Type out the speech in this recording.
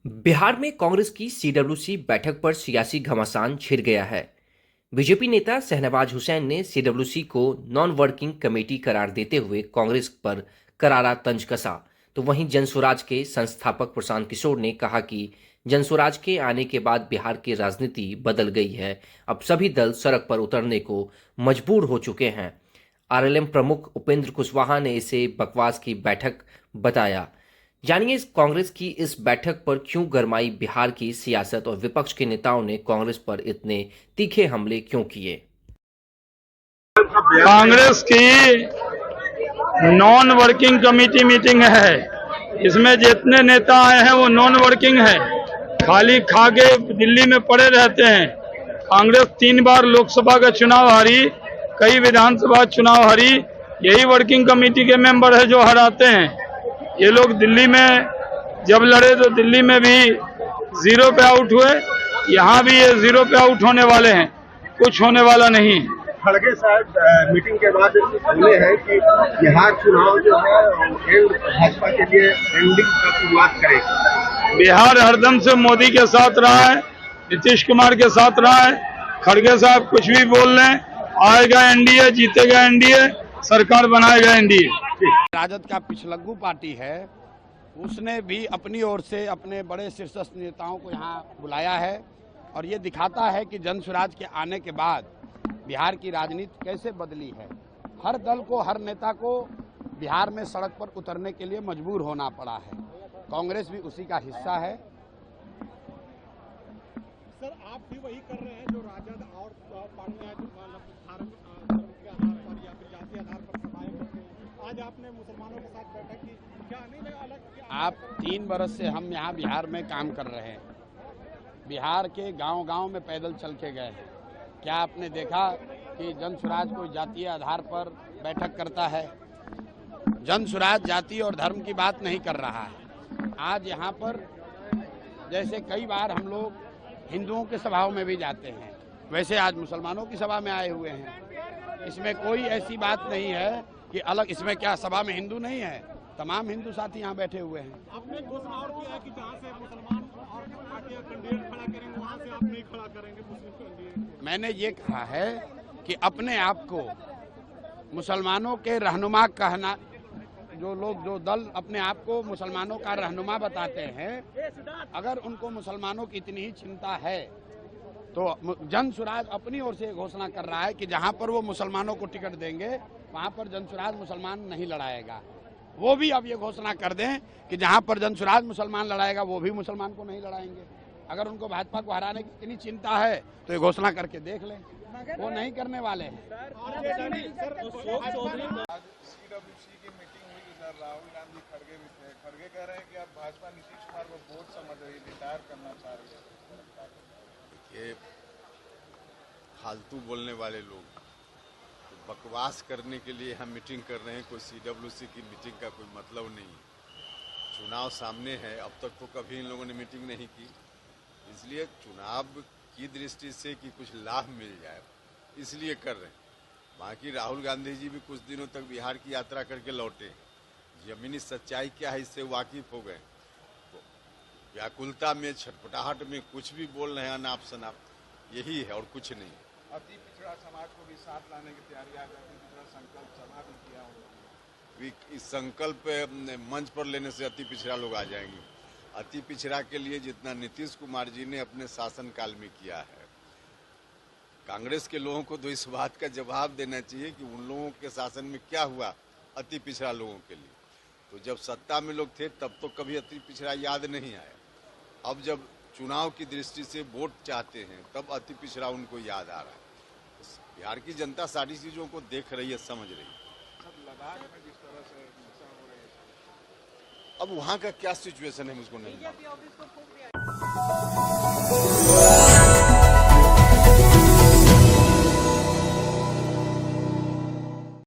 बिहार में कांग्रेस की सीडब्ल्यूसी बैठक पर सियासी घमासान छिड़ गया है। बीजेपी नेता शहनवाज हुसैन ने सीडब्ल्यूसी को नॉन वर्किंग कमेटी करार देते हुए कांग्रेस पर करारा तंज कसा। तो वहीं जनसुराज के संस्थापक प्रशांत किशोर ने कहा कि जनसुराज के आने के बाद बिहार की राजनीति बदल गई है। अब सभी दल सड़क पर उतरने को मजबूर हो चुके हैं। आरएलएम प्रमुख उपेंद्र कुशवाहा ने इसे बकवास की बैठक बताया। जानिए कांग्रेस की इस बैठक पर क्यों गरमाई बिहार की सियासत और विपक्ष के नेताओं ने कांग्रेस पर इतने तीखे हमले क्यों किए। कांग्रेस की नॉन वर्किंग कमेटी मीटिंग है। इसमें जितने नेता आए हैं वो नॉन वर्किंग है, खाली खा के दिल्ली में पड़े रहते हैं। कांग्रेस 3 बार लोकसभा का चुनाव हारी, कई विधानसभा चुनाव हारी, यही वर्किंग कमेटी के मेंबर है जो हराते हैं। ये लोग दिल्ली में जब लड़े तो दिल्ली में भी 0 पे आउट हुए, यहाँ भी ये 0 पे आउट होने वाले हैं, कुछ होने वाला नहीं। खड़गे साहब मीटिंग के बाद बोले हैं कि बिहार चुनाव जो है भाजपा के लिए एंडिंग का शुरुआत करेगी। बिहार हरदम से मोदी के साथ रहा है, नीतीश कुमार के साथ रहा है। खड़गे साहब कुछ भी बोल लें, आएगा एनडीए, जीतेगा एनडीए, सरकार बनाएगा एनडीए। राजद का पिछलग्गू पार्टी है, उसने भी अपनी ओर से अपने बड़े शीर्षस्थ नेताओं को यहाँ बुलाया है और ये दिखाता है कि जनसुराज के आने के बाद बिहार की राजनीति कैसे बदली है। हर दल को, हर नेता को बिहार में सड़क पर उतरने के लिए मजबूर होना पड़ा है। कांग्रेस भी उसी का हिस्सा है। सर, आप भी वही कर रहे हैं जो राजद और पार्टियां धर्म के आधार पर या फिर जाति आधार पर सभाएं करते हैं। आज आपने मुसलमानों के साथ बैठक की, क्या नहीं लगा अलग? आप 3 बरस से हम यहाँ बिहार में काम कर रहे हैं। बिहार के गांव-गांव में पैदल चल के गए हैं। क्या आपने देखा कि जनसुराज कोई जातीय आधार पर बैठक करता है? जनसुराज जाति और धर्म की बात नहीं कर रहा है। आज यहाँ पर जैसे कई बार हम लोग हिंदुओं के सभाओं में भी जाते हैं, वैसे आज मुसलमानों की सभा में आए हुए हैं। इसमें कोई ऐसी बात नहीं है कि अलग, इसमें क्या सभा में हिंदू नहीं है? तमाम हिंदू साथी यहाँ बैठे हुए हैं। आपने घोषणा और किया है कि जहाँ से मुसलमान और पार्टियां कैंडिडेट खड़ा करेंगे वहाँ से आप नहीं खड़ा करेंगे मुस्लिम कैंडिडेट। मैंने ये कहा है कि अपने आप को मुसलमानों के रहनुमा कहना, जो दल अपने आप को मुसलमानों का रहनुमा बताते हैं, अगर उनको मुसलमानों की इतनी ही चिंता है तो जनसुराज अपनी ओर से घोषणा कर रहा है कि जहां पर वो मुसलमानों को टिकट देंगे वहां पर जनसुराज मुसलमान नहीं लड़ाएगा। वो भी अब ये घोषणा कर दें कि जहां पर जनसुराज मुसलमान लड़ाएगा वो भी मुसलमान को नहीं लड़ाएंगे। अगर उनको भाजपा को हराने की इतनी चिंता है तो ये घोषणा करके देख लें, वो नहीं करने वाले हैं। सीडब्ल्यूसी की मीटिंग हुई इधर, राहुल गांधी खड़गे भी थे। खड़गे कह रहे हैं कि अब भाजपा नीतीश कुमार को बोझ समझ रही है, रिटायर करना चाह रही है। ये फालतू बोलने वाले लोग तो बकवास करने के लिए हम मीटिंग कर रहे हैं। कोई सीडब्ल्यूसी की मीटिंग का कोई मतलब नहीं है। चुनाव सामने है, अब तक तो कभी इन लोगों ने मीटिंग नहीं की, इसलिए चुनाव की दृष्टि से कि कुछ लाभ मिल जाए इसलिए कर रहे हैं। बाकी राहुल गांधी जी भी कुछ दिनों तक बिहार की यात्रा करके लौटे, जमीनी सच्चाई क्या है इससे वाकिफ हो गए। तो व्याकुलता में, छटपटाहट में कुछ भी बोल रहे हैं अनाप शनाप, यही है और कुछ नहीं। अति पिछड़ा समाज को भी साथ लाने की तैयारी आ गई, संकल्प सभा भी किया होगा। इस संकल्प मंच पर लेने से अति पिछड़ा लोग आ जाएंगे। अति पिछड़ा के लिए जितना नीतीश कुमार जी ने अपने शासनकाल में किया है, कांग्रेस के लोगों को तो इस बात का जवाब देना चाहिए कि उन लोगों के शासन में क्या हुआ अति पिछड़ा लोगों के लिए। तो जब सत्ता में लोग थे तब तो कभी अति पिछड़ा याद नहीं आया। अब जब चुनाव की दृष्टि से वोट चाहते हैं तब अति पिछड़ा उनको याद आ रहा है। बिहार की जनता सारी चीजों को देख रही है, समझ रही है। लद्दाख में जिस तरह से हिंसा हो रही है, अब वहाँ का क्या सिचुएशन है मुझको नहीं मालूम।